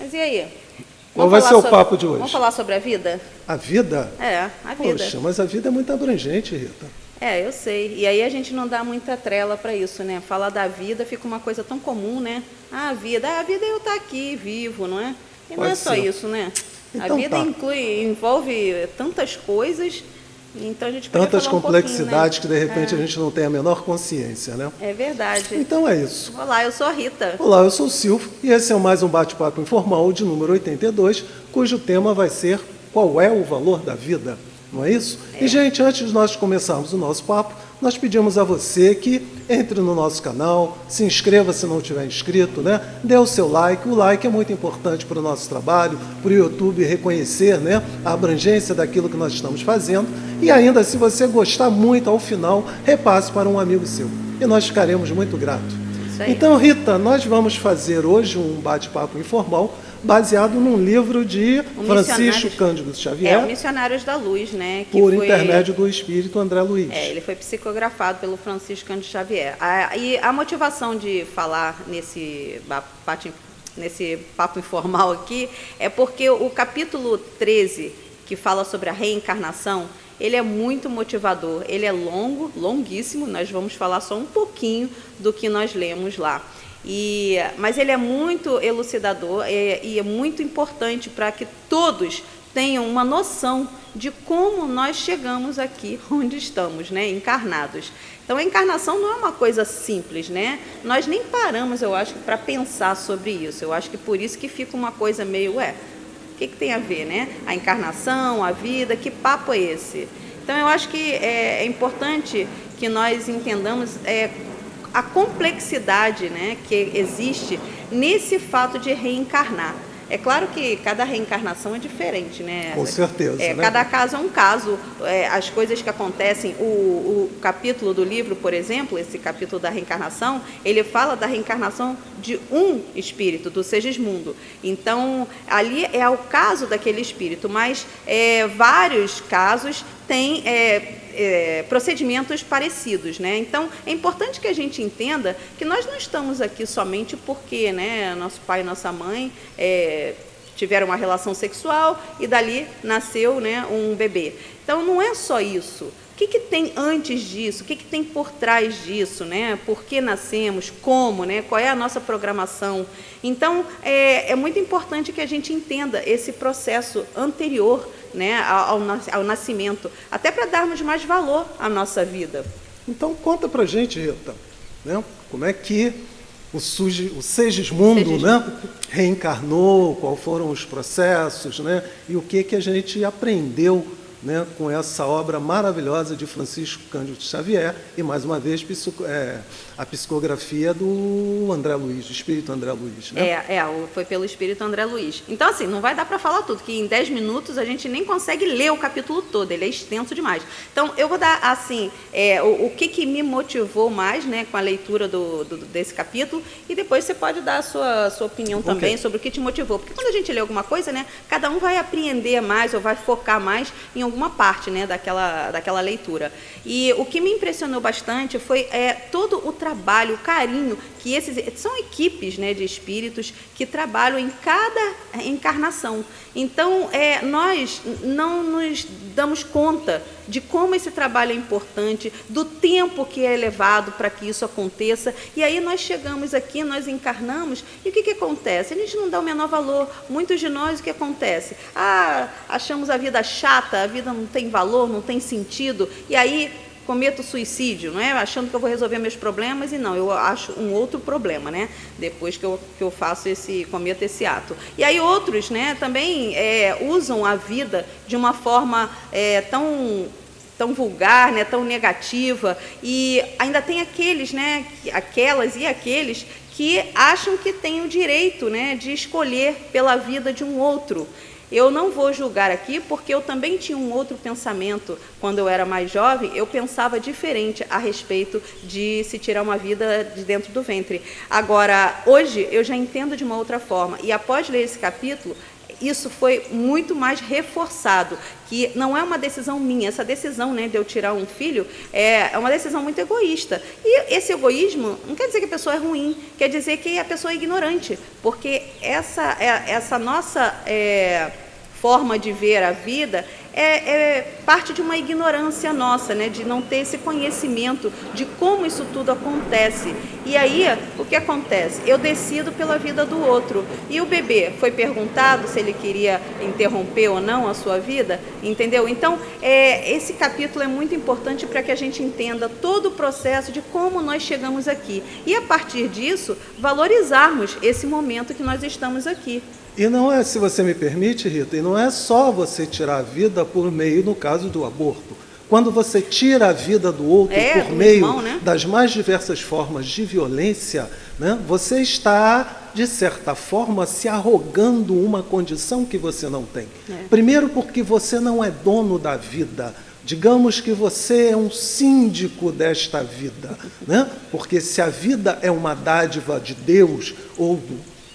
Mas e aí? Qual vai ser o papo de hoje? Vamos falar sobre a vida? A vida? É, a vida. Poxa, mas a vida é muito abrangente, Rita. É, eu sei. E aí a gente não dá muita trela para isso, né? Falar da vida fica uma coisa tão comum, né? A vida é eu estar aqui, vivo, não é? E não é só isso, né? Então, a vida envolve tantas coisas, então a gente pode tantas falar complexidades que de né? repente a gente não tem a menor consciência, né? É verdade. Então é isso. Olá, eu sou a Rita. Olá, eu sou o Silvio e esse é mais um bate-papo informal de número 82, cujo tema vai ser qual é o valor da vida, não é isso? E, gente, antes de nós começarmos o nosso papo, nós pedimos a você que entre no nosso canal, se inscreva se não tiver inscrito, né? Dê o seu like. O like é muito importante para o nosso trabalho, para o YouTube reconhecer, né, a abrangência daquilo que nós estamos fazendo. E ainda, se você gostar muito ao final, repasse para um amigo seu. E nós ficaremos muito gratos. Então, Rita, nós vamos fazer hoje um bate-papo informal baseado num livro de Francisco Cândido Xavier. O Missionários da Luz, né? Que por intermédio do espírito André Luiz. Ele foi psicografado pelo Francisco Cândido Xavier. E a motivação de falar nesse papo informal aqui é porque o capítulo 13, que fala sobre a reencarnação, ele é muito motivador, ele é longuíssimo, nós vamos falar só um pouquinho do que nós lemos lá. Mas ele é muito elucidador e é muito importante para que todos tenham uma noção de como nós chegamos aqui onde estamos, né, encarnados. Então, a encarnação não é uma coisa simples, né? Nós nem paramos, eu acho, para pensar sobre isso. Eu acho que por isso que fica uma coisa meio, o que tem a ver, né? A encarnação, a vida, que papo é esse? Então, eu acho que é importante que nós entendamos a complexidade, né, que existe nesse fato de reencarnar. É claro que cada reencarnação é diferente, né? Com certeza. Né? Cada caso é um caso. As coisas que acontecem, o capítulo do livro, por exemplo, esse capítulo da reencarnação, ele fala da reencarnação de um espírito, do Segismundo. Então, ali é o caso daquele espírito, mas vários casos têm procedimentos parecidos, né? Então, é importante que a gente entenda que nós não estamos aqui somente porque, né, nosso pai e nossa mãe tiveram uma relação sexual e dali nasceu, né, um bebê. Então, não é só isso. O que tem antes disso? O que tem por trás disso, né? Por que nascemos? Como, né? Qual é a nossa programação? Então, é muito importante que a gente entenda esse processo anterior, né, ao nascimento, até para darmos mais valor à nossa vida. Então, conta pra gente, Rita, né? Como é que o Segismundo, né, reencarnou, quais foram os processos, né, e o que a gente aprendeu, né, com essa obra maravilhosa de Francisco Cândido Xavier e, mais uma vez, a psicografia do André Luiz, do espírito André Luiz. Né? Foi pelo espírito André Luiz. Então, assim, não vai dar para falar tudo, que em 10 minutos a gente nem consegue ler o capítulo todo, ele é extenso demais. Então, eu vou dar, assim, o que me motivou mais, né, com a leitura desse capítulo, e depois você pode dar a sua opinião também sobre o que te motivou. Porque quando a gente lê alguma coisa, né, cada um vai apreender mais ou vai focar mais em alguma parte, né, daquela leitura. E o que me impressionou bastante foi todo o trabalho, o carinho que são equipes, né, de espíritos que trabalham em cada encarnação. Então, nós não nos damos conta de como esse trabalho é importante, do tempo que é levado para que isso aconteça. E aí nós chegamos aqui, nós encarnamos, e o que acontece? A gente não dá o menor valor. Muitos de nós, o que acontece? Achamos a vida chata, a vida não tem valor, não tem sentido, e aí cometo suicídio, não é? Achando que eu vou resolver meus problemas, e não, eu acho um outro problema, né? Depois que eu cometo esse ato. E aí outros, né, também usam a vida de uma forma tão vulgar, né, tão negativa, e ainda tem aqueles, né, aquelas e aqueles que acham que têm o direito, né, de escolher pela vida de um outro. Eu não vou julgar aqui, porque eu também tinha um outro pensamento. Quando eu era mais jovem, eu pensava diferente a respeito de se tirar uma vida de dentro do ventre. Agora, hoje, eu já entendo de uma outra forma. E após ler esse capítulo, isso foi muito mais reforçado, que não é uma decisão minha, essa decisão, né, de eu tirar um filho é uma decisão muito egoísta. E esse egoísmo não quer dizer que a pessoa é ruim, quer dizer que a pessoa é ignorante, porque essa nossa forma de ver a vida é parte de uma ignorância nossa, né, de não ter esse conhecimento de como isso tudo acontece. E aí, o que acontece? Eu decido pela vida do outro. E o bebê foi perguntado se ele queria interromper ou não a sua vida, entendeu? Então, esse capítulo é muito importante para que a gente entenda todo o processo de como nós chegamos aqui. E, a partir disso, valorizarmos esse momento que nós estamos aqui. E não é, se você me permite, Rita, e não é só você tirar a vida por meio, no caso do aborto. Quando você tira a vida do outro por meio irmão, né, das mais diversas formas de violência, né, você está, de certa forma, se arrogando uma condição que você não tem. Primeiro porque você não é dono da vida. Digamos que você é um síndico desta vida, né? Porque se a vida é uma dádiva de Deus ou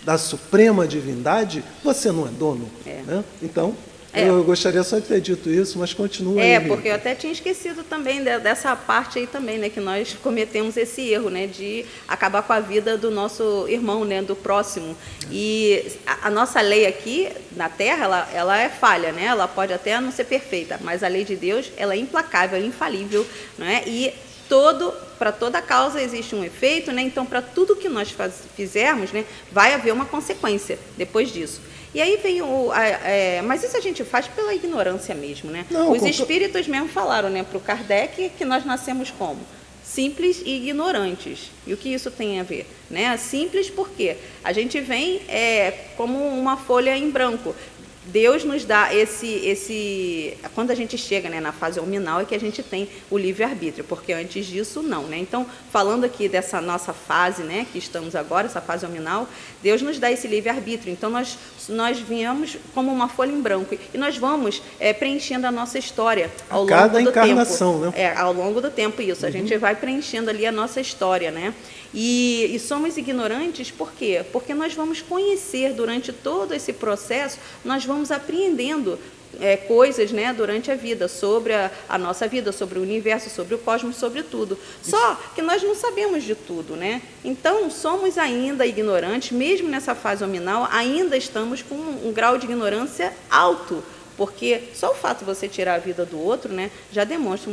da suprema divindade, você não é dono. Né? Então, eu gostaria só de ter dito isso, mas continua aí. Porque eu até tinha esquecido também dessa parte aí também, né, que nós cometemos esse erro, né, de acabar com a vida do nosso irmão, né, do próximo. E a nossa lei aqui na Terra, ela é falha, né? Ela pode até não ser perfeita, mas a lei de Deus, ela é implacável, infalível, né? E para toda causa existe um efeito, né? Então, para tudo que nós fizermos, né, vai haver uma consequência depois disso. E aí vem mas isso a gente faz pela ignorância mesmo, né? Os espíritos mesmo falaram, né, para o Kardec que nós nascemos como? Simples e ignorantes. E o que isso tem a ver? Né? Simples porque a gente vem como uma folha em branco. Deus nos dá quando a gente chega, né, na fase hominal, é que a gente tem o livre-arbítrio, porque antes disso, não. Né? Então, falando aqui dessa nossa fase, né, que estamos agora, essa fase hominal, Deus nos dá esse livre-arbítrio. Então, nós viemos como uma folha em branco e nós vamos preenchendo a nossa história ao longo do tempo. Cada encarnação, né? Ao longo do tempo, isso. A gente vai preenchendo ali a nossa história, né? E somos ignorantes por quê? Porque nós vamos conhecer durante todo esse processo, nós vamos apreendendo coisas, né, durante a vida, sobre a nossa vida, sobre o universo, sobre o cosmos, sobre tudo. Só que nós não sabemos de tudo, né? Então, somos ainda ignorantes, mesmo nessa fase hominal, ainda estamos com um grau de ignorância alto. Porque só o fato de você tirar a vida do outro, né, já demonstra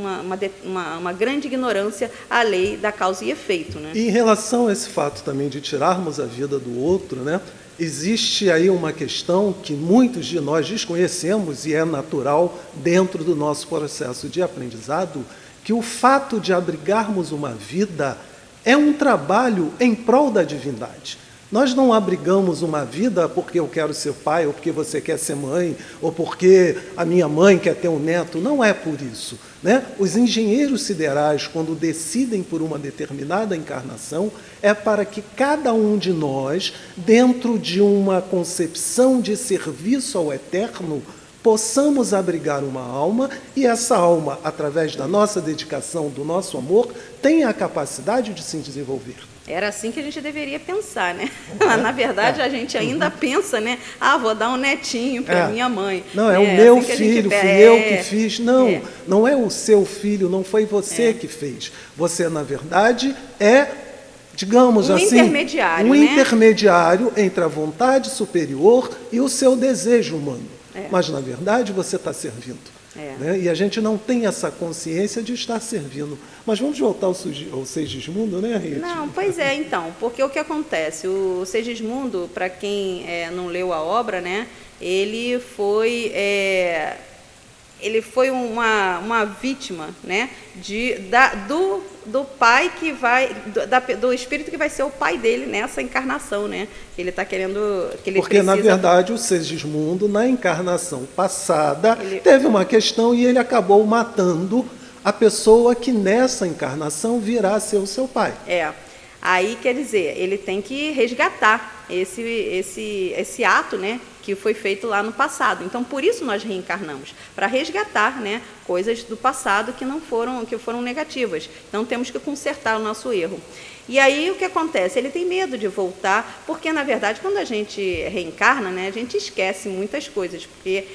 uma grande ignorância à lei da causa e efeito. Né? E em relação a esse fato também de tirarmos a vida do outro, né, existe aí uma questão que muitos de nós desconhecemos e é natural dentro do nosso processo de aprendizado, que o fato de abrigarmos uma vida é um trabalho em prol da divindade. Nós não abrigamos uma vida porque eu quero ser pai, ou porque você quer ser mãe, ou porque a minha mãe quer ter um neto. Não é por isso. Né? Os engenheiros siderais, quando decidem por uma determinada encarnação, é para que cada um de nós, dentro de uma concepção de serviço ao eterno, possamos abrigar uma alma e essa alma, através da nossa dedicação, do nosso amor, tenha a capacidade de se desenvolver. Era assim que a gente deveria pensar, né? Na verdade, a gente ainda pensa, né? Vou dar um netinho para minha mãe. Não, o meu filho, fui eu que fiz. Não, não é o seu filho, não foi você que fez. Você, na verdade, digamos assim, intermediário, um intermediário entre a vontade superior e o seu desejo humano. Mas, na verdade, você está servindo. Né? E a gente não tem essa consciência de estar servindo. Mas vamos voltar ao Segismundo, né, Rita? Não, pois então, porque o que acontece? O Segismundo, para quem não leu a obra, né, ele foi uma vítima, né, do pai que vai, do espírito que vai ser o pai dele nessa encarnação, né? Ele está querendo que ele Porque, na verdade, o Segismundo, na encarnação passada, teve uma questão e ele acabou matando a pessoa que nessa encarnação virá a ser o seu pai. Aí, quer dizer, ele tem que resgatar esse ato, né, que foi feito lá no passado. Então, por isso nós reencarnamos, para resgatar, né, Coisas do passado que foram negativas. Então, temos que consertar o nosso erro. E aí, o que acontece? Ele tem medo de voltar, porque, na verdade, quando a gente reencarna, né, a gente esquece muitas coisas, porque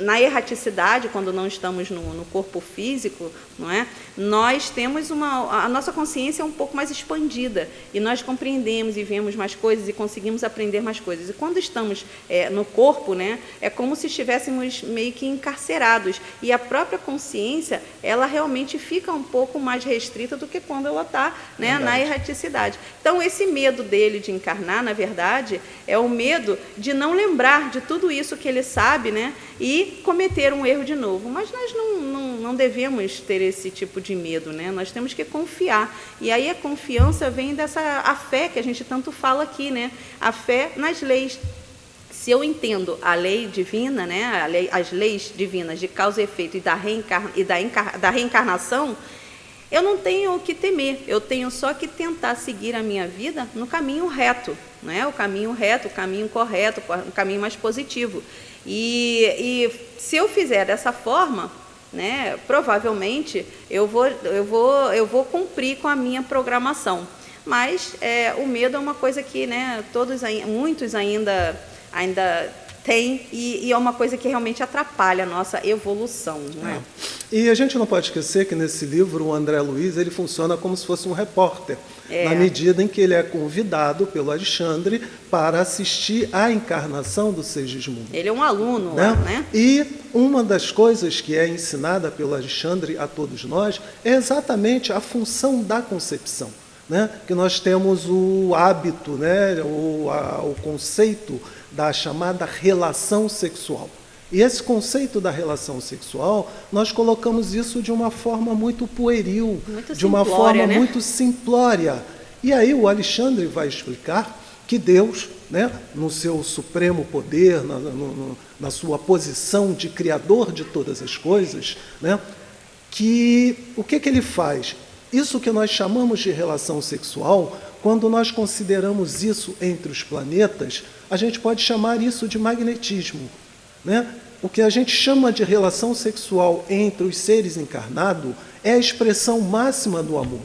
na erraticidade, quando não estamos no corpo físico, não é? Nós temos a nossa consciência é um pouco mais expandida, e nós compreendemos e vemos mais coisas e conseguimos aprender mais coisas. E quando estamos no corpo, né, é como se estivéssemos meio que encarcerados, e a própria consciência, ela realmente fica um pouco mais restrita do que quando ela está, né, na erraticidade. Então, esse medo dele de encarnar, na verdade, é o medo de não lembrar de tudo isso que ele sabe, né, e cometer um erro de novo. Mas nós não devemos ter esse tipo de medo, né? Nós temos que confiar. E aí a confiança vem a fé que a gente tanto fala aqui, né? A fé nas leis. Se eu entendo a lei divina, né, as leis divinas de causa e efeito e da reencarnação, eu não tenho o que temer, eu tenho só que tentar seguir a minha vida no caminho reto, né? O caminho reto, o caminho correto, o caminho mais positivo. E se eu fizer dessa forma, né, provavelmente eu vou cumprir com a minha programação. Mas o medo é uma coisa que, né, muitos ainda tem, e é uma coisa que realmente atrapalha a nossa evolução. Não é? E a gente não pode esquecer que nesse livro o André Luiz ele funciona como se fosse um repórter, na medida em que ele é convidado pelo Alexandre para assistir à encarnação do Segismundo. Ele é um aluno, né? E uma das coisas que é ensinada pelo Alexandre a todos nós é exatamente a função da concepção. Né? Que nós temos o hábito, né? o conceito da chamada relação sexual. E esse conceito da relação sexual, nós colocamos isso de uma forma muito pueril, de uma forma muito simplória. E aí o Alexandre vai explicar que Deus, né, no seu supremo poder, na sua posição de criador de todas as coisas, né, que o que ele faz? Isso que nós chamamos de relação sexual, quando nós consideramos isso entre os planetas, a gente pode chamar isso de magnetismo. Né? O que a gente chama de relação sexual entre os seres encarnados é a expressão máxima do amor.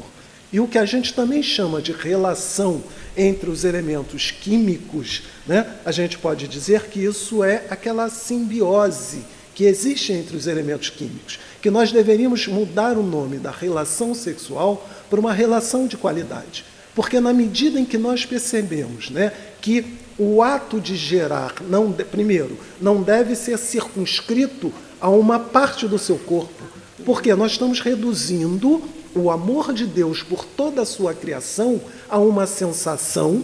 E o que a gente também chama de relação entre os elementos químicos, né? A gente pode dizer que isso é aquela simbiose que existe entre os elementos químicos, que nós deveríamos mudar o nome da relação sexual para uma relação de qualidade. Porque na medida em que nós percebemos, né, que o ato de gerar, primeiro, não deve ser circunscrito a uma parte do seu corpo, porque nós estamos reduzindo o amor de Deus por toda a sua criação a uma sensação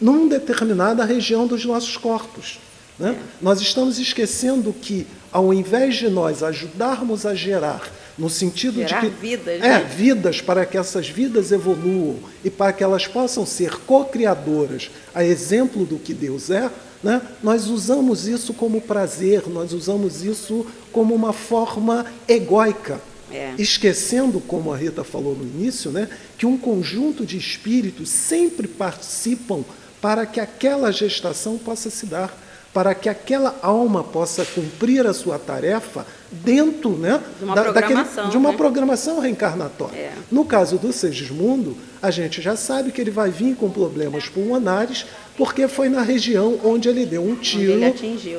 numa determinada região dos nossos corpos. Né? Nós estamos esquecendo que, ao invés de nós ajudarmos a gerar, no sentido de que vidas, vidas, para que essas vidas evoluam e para que elas possam ser co-criadoras, a exemplo do que Deus é, né? Nós usamos isso como prazer, nós usamos isso como uma forma egóica, esquecendo, como a Rita falou no início, né, que um conjunto de espíritos sempre participam para que aquela gestação possa se dar, para que aquela alma possa cumprir a sua tarefa dentro, né, de uma programação reencarnatória. No caso do Segismundo, a gente já sabe que ele vai vir com problemas pulmonares, porque foi na região onde ele deu um tiro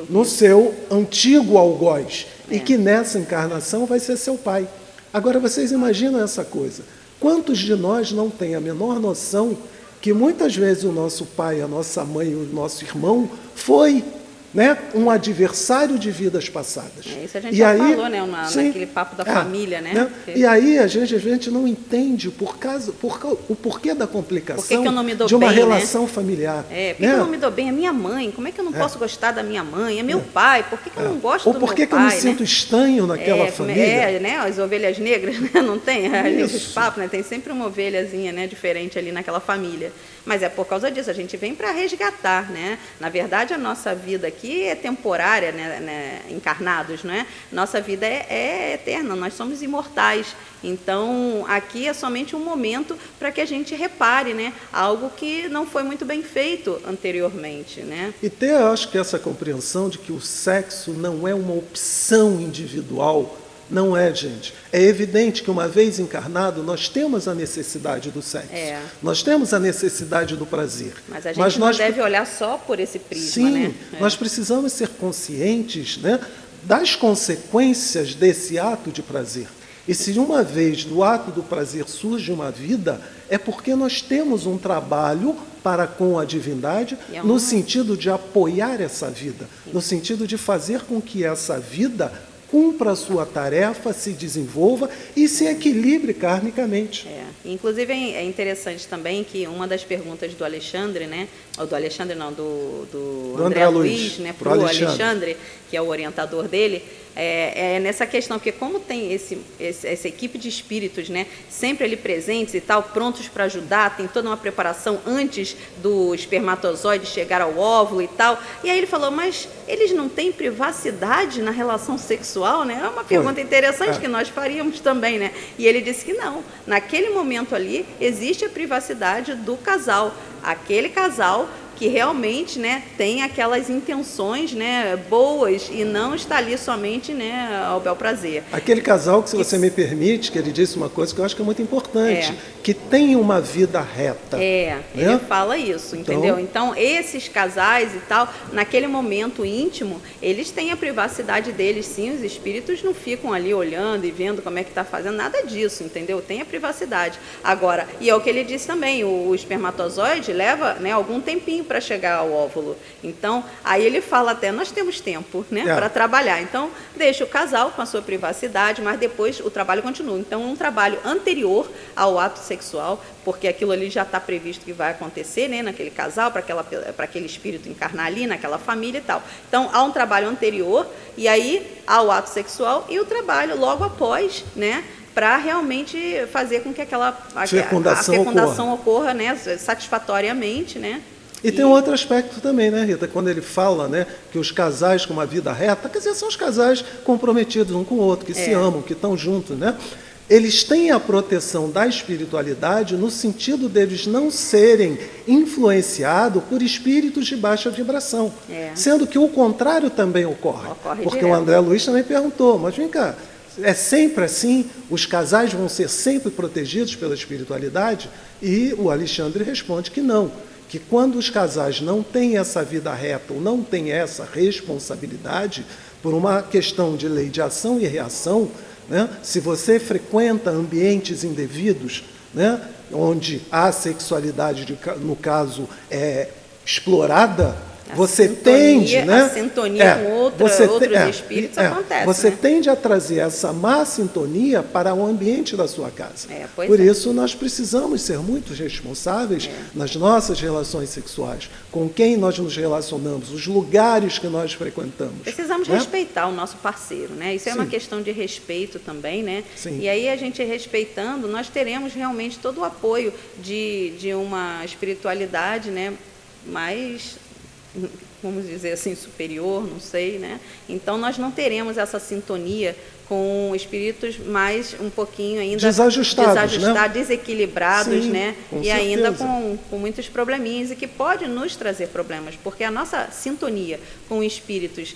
no seu antigo algoz, e que nessa encarnação vai ser seu pai. Agora, vocês imaginam essa coisa. Quantos de nós não têm a menor noção que muitas vezes o nosso pai, a nossa mãe, o nosso irmão foi, né, um adversário de vidas passadas. Isso a gente já falou, né, naquele papo da família, né? E aí a gente não entende o porquê da complicação de uma relação familiar. Por que eu não me dou bem? É minha mãe, como é que eu não posso gostar da minha mãe? É meu pai, por que eu não gosto do meu pai? Ou por que eu me sinto estranho naquela família? Né, as ovelhas negras, né? Não tem? Os papos, né? Tem sempre uma ovelhazinha, né, diferente ali naquela família. Mas é por causa disso, a gente vem para resgatar, né? Na verdade, a nossa vida aqui é temporária, né, encarnados, não é? Nossa vida é eterna, nós somos imortais. Então, aqui é somente um momento para que a gente repare, né, algo que não foi muito bem feito anteriormente, né? E ter, acho que essa compreensão de que o sexo não é uma opção individual Não é, gente. É evidente que uma vez encarnado, nós temos a necessidade do sexo. Nós temos a necessidade do prazer. Mas a gente não deve olhar só por esse prisma, sim, né? Nós precisamos ser conscientes, né, das consequências desse ato de prazer. E se uma vez do ato do prazer surge uma vida, é porque nós temos um trabalho para com a divindade, no sentido de apoiar essa vida, no sentido de fazer com que essa vida cumpra a sua tarefa, se desenvolva e se equilibre karmicamente. Inclusive é interessante também que uma das perguntas do Alexandre, né, ou do Alexandre não, do André Luiz, né, para o Alexandre, que é o orientador dele, é nessa questão, porque como tem essa equipe de espíritos, né, sempre ali presentes e tal, prontos para ajudar, tem toda uma preparação antes do espermatozoide chegar ao óvulo e tal, e aí ele falou, mas eles não têm privacidade na relação sexual, né? É uma pergunta interessante que nós faríamos também, né? E ele disse que não, naquele momento ali existe a privacidade do casal, aquele casal que realmente, né, tem aquelas intenções, né, boas e não está ali somente, né, ao bel prazer. Aquele casal que, se você me permite, que ele disse uma coisa que eu acho que é muito importante, que tem uma vida reta. Né? Ele fala isso, entendeu? Então, esses casais e tal, naquele momento íntimo, eles têm a privacidade deles, sim, os espíritos não ficam ali olhando e vendo como é que está fazendo, nada disso, entendeu? Tem a privacidade. Agora, e é o que ele disse também, o espermatozoide leva, né, algum tempinho para chegar ao óvulo. Então, aí ele fala até, nós temos tempo, né, para trabalhar. Então, deixa o casal com a sua privacidade, mas depois o trabalho continua. Então, um trabalho anterior ao ato sexual, porque aquilo ali já está previsto que vai acontecer, né, naquele casal, para aquele espírito encarnar ali, naquela família e tal. Então, há um trabalho anterior, e aí há o ato sexual e o trabalho logo após, né, para realmente fazer com que a fecundação ocorra, né, satisfatoriamente, né. E tem um outro aspecto também, né, Rita? Quando ele fala, né, que os casais com uma vida reta, quer dizer, são os casais comprometidos um com o outro, que se amam, que estão juntos, né? Eles têm a proteção da espiritualidade no sentido deles não serem influenciados por espíritos de baixa vibração. Sendo que o contrário também ocorre porque direto. O André Luiz também perguntou, mas vem cá, é sempre assim? Os casais vão ser sempre protegidos pela espiritualidade? E o Alexandre responde que não. Que quando os casais não têm essa vida reta ou não têm essa responsabilidade, por uma questão de lei de ação e reação, né, se você frequenta ambientes indevidos, né, onde a sexualidade, no caso, é explorada, você tende, né? A sintonia com outros espíritos acontece. Você né? tende a trazer essa má sintonia para o ambiente da sua casa. Por isso, nós precisamos ser muito responsáveis nas nossas relações sexuais, com quem nós nos relacionamos, os lugares que nós frequentamos. Precisamos respeitar o nosso parceiro, né? Isso é uma questão de respeito também, né? E aí, a gente respeitando, nós teremos realmente todo o apoio de uma espiritualidade, né, mais, vamos dizer assim, superior, não sei, né? Então, nós não teremos essa sintonia com espíritos mais um pouquinho ainda desajustados, né? Desequilibrados, né? E certeza. Ainda com muitos probleminhas, e que pode nos trazer problemas, porque a nossa sintonia com espíritos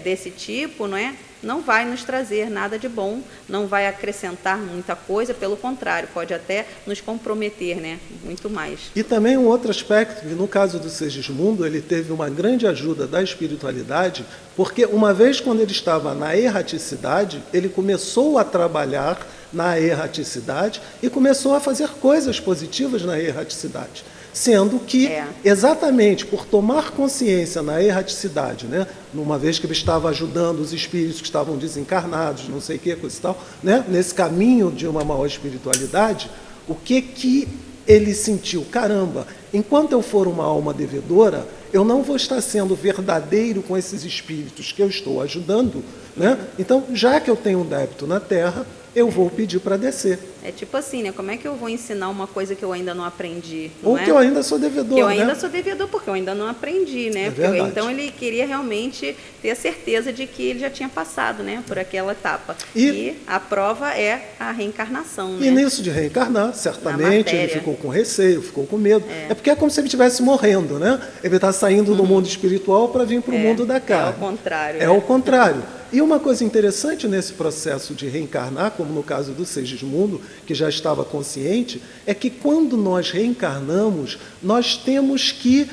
desse tipo, não é? Não vai nos trazer nada de bom, não vai acrescentar muita coisa, pelo contrário, pode até nos comprometer, né, muito mais. E também um outro aspecto, que no caso do Segismundo, ele teve uma grande ajuda da espiritualidade, porque uma vez quando ele estava na erraticidade, ele começou a trabalhar na erraticidade e começou a fazer coisas positivas na erraticidade. Sendo que, exatamente por tomar consciência na erraticidade, né, uma vez que ele estava ajudando os espíritos que estavam desencarnados, não sei o que, coisa e tal, né, nesse caminho de uma maior espiritualidade, o que ele sentiu? Caramba, enquanto eu for uma alma devedora, eu não vou estar sendo verdadeiro com esses espíritos que eu estou ajudando, né? Então, já que eu tenho um débito na Terra, eu vou pedir para descer. É tipo assim, né? Como é que eu vou ensinar uma coisa que eu ainda não aprendi? Ou que eu ainda sou devedor, que eu ainda sou devedor, porque eu ainda não aprendi, né? Então, ele queria realmente ter a certeza de que ele já tinha passado, né, por aquela etapa. E a prova é a reencarnação, né? E nisso de reencarnar, certamente, ele ficou com receio, ficou com medo. É porque é como se ele estivesse morrendo, né? Ele está saindo do mundo espiritual para vir para o mundo da carne. É o contrário. É o contrário. E uma coisa interessante nesse processo de reencarnar, como no caso do Segismundo, que já estava consciente, é que quando nós reencarnamos, nós temos que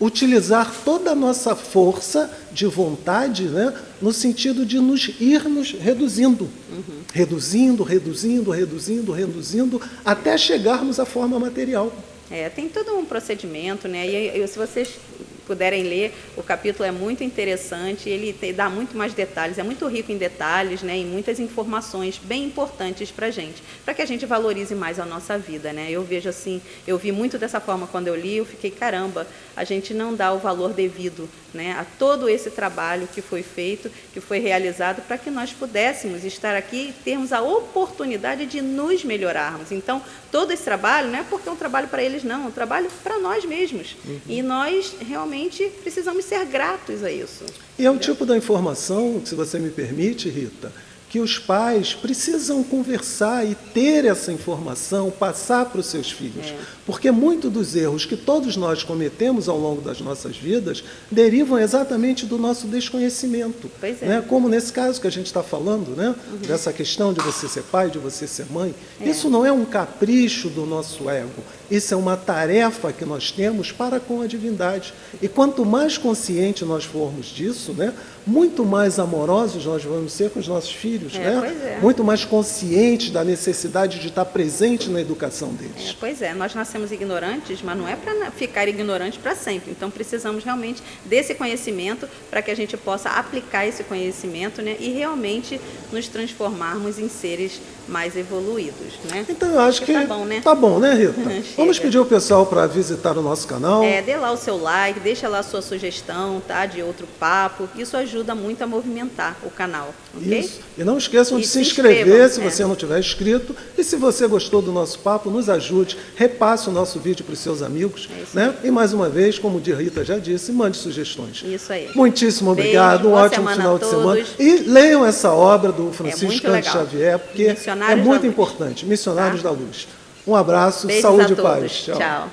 utilizar toda a nossa força de vontade, né, no sentido de irmos reduzindo. Reduzindo, até chegarmos à forma material. Tem todo um procedimento, né? E se vocês puderem ler, o capítulo é muito interessante, ele dá muito mais detalhes, é muito rico em detalhes, né? E muitas informações bem importantes para a gente, para que a gente valorize mais a nossa vida, né? Eu vejo assim, eu vi muito dessa forma quando eu li, eu fiquei, caramba, a gente não dá o valor devido, né, a todo esse trabalho que foi feito, que foi realizado, para que nós pudéssemos estar aqui e termos a oportunidade de nos melhorarmos. Então, todo esse trabalho não é porque é um trabalho para eles, não, é um trabalho para nós mesmos. E nós realmente precisamos ser gratos a isso. E é um tipo da informação, se você me permite, Rita, que os pais precisam conversar e ter essa informação, passar para os seus filhos. Porque muitos dos erros que todos nós cometemos ao longo das nossas vidas derivam exatamente do nosso desconhecimento. Pois é. Né? Como nesse caso que a gente está falando, né? Dessa questão de você ser pai, de você ser mãe. Isso não é um capricho do nosso ego. Isso é uma tarefa que nós temos para com a divindade. E quanto mais consciente nós formos disso, né, muito mais amorosos nós vamos ser com os nossos filhos, né? Muito mais conscientes da necessidade de estar presente na educação deles. Pois é, nós nascemos ignorantes, mas não é para ficar ignorantes para sempre. Então, precisamos realmente desse conhecimento para que a gente possa aplicar esse conhecimento, né, e realmente nos transformarmos em seres mais evoluídos, né? Então, eu acho que tá bom, né? Tá bom, né, Rita? Vamos pedir ao pessoal para visitar o nosso canal. Dê lá o seu like, deixa lá a sua sugestão, tá, de outro papo. Isso ajuda muito a movimentar o canal, ok? Isso. E não esqueçam de se inscrever se você não tiver inscrito. E se você gostou do nosso papo, nos ajude, repasse o nosso vídeo para os seus amigos, né? E mais uma vez, como a Rita já disse, mande sugestões. Isso aí. Muitíssimo obrigado, um ótimo final de semana. E leiam essa obra do Francisco Cândido Xavier, porque é muito importante. Missionários da Luz. Um abraço, Beijos saúde e a todos. paz. Tchau.